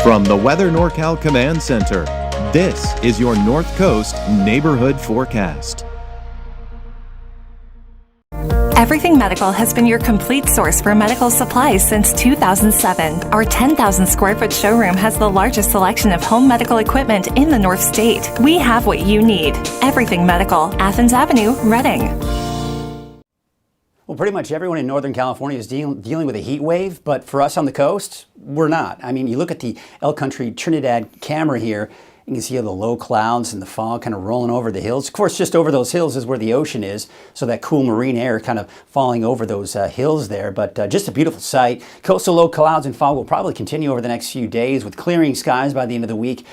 From the Weather NorCal Command Center, this is your North Coast Neighborhood Forecast. Everything Medical has been your complete source for medical supplies since 2007. Our 10,000 square foot showroom has the largest selection of home medical equipment in the North State. We have what you need. Everything Medical, Athens Avenue, Reading. Well, pretty much everyone in Northern California is dealing with a heat wave, but for us on the coast, we're not. I mean, you look at the El Country Trinidad camera here, you can see the low clouds and the fog kind of rolling over the hills. Of course, just over those hills is where the ocean is, so that cool marine air kind of falling over those hills there. But just a beautiful sight. Coastal low clouds and fog will probably continue over the next few days with clearing skies by the end of the week.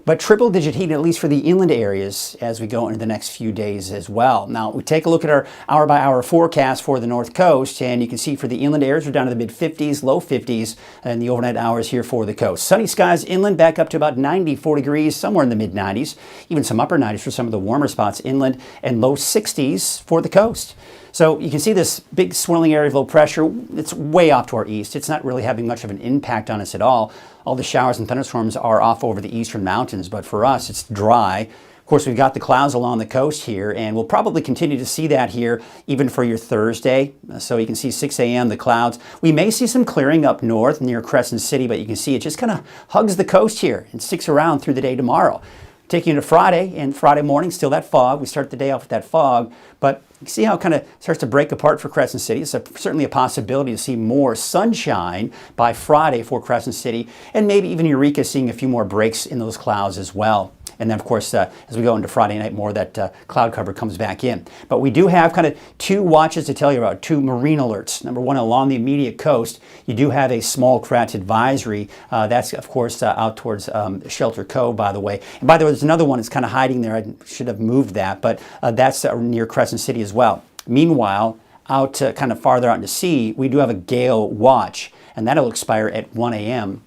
But triple-digit heat, at least for the inland areas, as we go into the next few days as well. Now, we take a look at our hour-by-hour forecast for the North Coast, and you can see for the inland areas, we're down to the mid-50s, low 50s, in the overnight hours here for the coast. Sunny skies inland back up to about 94 degrees, somewhere in the mid-90s, even some upper 90s for some of the warmer spots inland, and low 60s for the coast. So you can see this big swirling area of low pressure. It's way off to our east. It's not really having much of an impact on us at all. All the showers and thunderstorms are off over the eastern mountains, but for us, it's dry. Of course, we've got the clouds along the coast here, and we'll probably continue to see that here even for your Thursday. So you can see 6 a.m. the clouds. We may see some clearing up north near Crescent City, but you can see it just kind of hugs the coast here and sticks around through the day tomorrow. Taking you to Friday, and Friday morning, still that fog. We start the day off with that fog, but you see how it kind of starts to break apart for Crescent City. It's certainly a possibility to see more sunshine by Friday for Crescent City, and maybe even Eureka seeing a few more breaks in those clouds as well. And then, of course, as we go into Friday night, more of that cloud cover comes back in. But we do have kind of two watches to tell you about, two marine alerts. Number one, along the immediate coast, you do have a small craft advisory. That's, of course, out towards Shelter Cove, by the way. And by the way, there's another one that's kind of hiding there. I should have moved that, but that's near Crescent City as well. Meanwhile, out kind of farther out into sea, we do have a gale watch, and that'll expire at 1 a.m.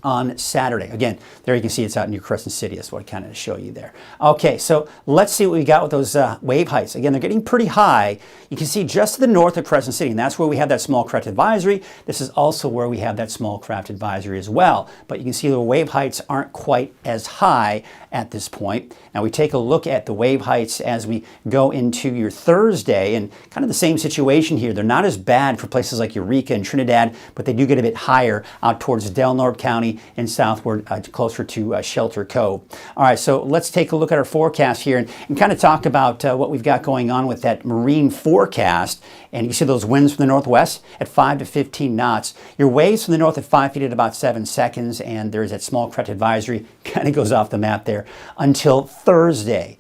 on Saturday. Again, there you can see it's out near Crescent City. That's what I kind of show you there. Okay, so let's see what we got with those wave heights. Again, they're getting pretty high. You can see just to the north of Crescent City, and that's where we have that small craft advisory. This is also where we have that small craft advisory as well. But you can see the wave heights aren't quite as high at this point. Now we take a look at the wave heights as we go into your Thursday, and kind of the same situation here. They're not as bad for places like Eureka and Trinidad, but they do get a bit higher out towards Del Norte County and southward closer to Shelter Cove. All right, so let's take a look at our forecast here and kind of talk about what we've got going on with that marine forecast. And you see those winds from the northwest at 5 to 15 knots. Your waves from the north at 5 feet at about 7 seconds, and there's that small craft advisory, kind of goes off the map there until Thursday.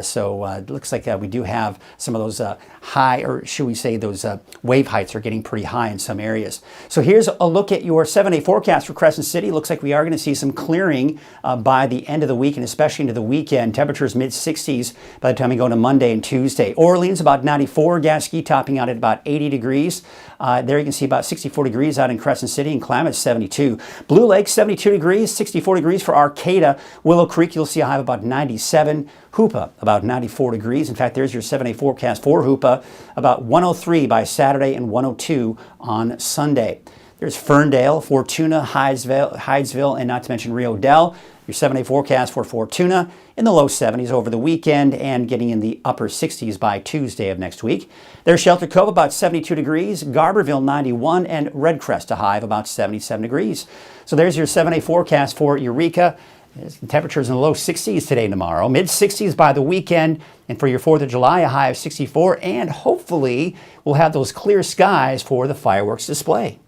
So it looks like we do have some of those high, or should we say those wave heights are getting pretty high in some areas. So here's a look at your 7-day forecast for Crescent City. Looks like we are going to see some clearing by the end of the week and especially into the weekend. Temperatures mid-60s by the time we go to Monday and Tuesday. Orleans about 94, Gasquet topping out at about 80 degrees. There you can see about 64 degrees out in Crescent City, and Klamath 72. Blue Lake 72 degrees, 64 degrees for Arcata. Willow Creek you'll see a high of about 97. Hoopa about 94 degrees. In fact, there's your 7-day forecast for Hoopa, about 103 by Saturday and 102 on Sunday. There's Ferndale, Fortuna, Hydesville, and not to mention Rio Dell. Your 7-day forecast for Fortuna in the low 70s over the weekend and getting in the upper 60s by Tuesday of next week. There's Shelter Cove about 72 degrees, Garberville 91, and Redcrest a high of about 77 degrees. So there's your 7-day forecast for Eureka. Temperatures in the low 60s today and tomorrow, mid 60s by the weekend, and for your 4th of July, a high of 64, and hopefully we'll have those clear skies for the fireworks display.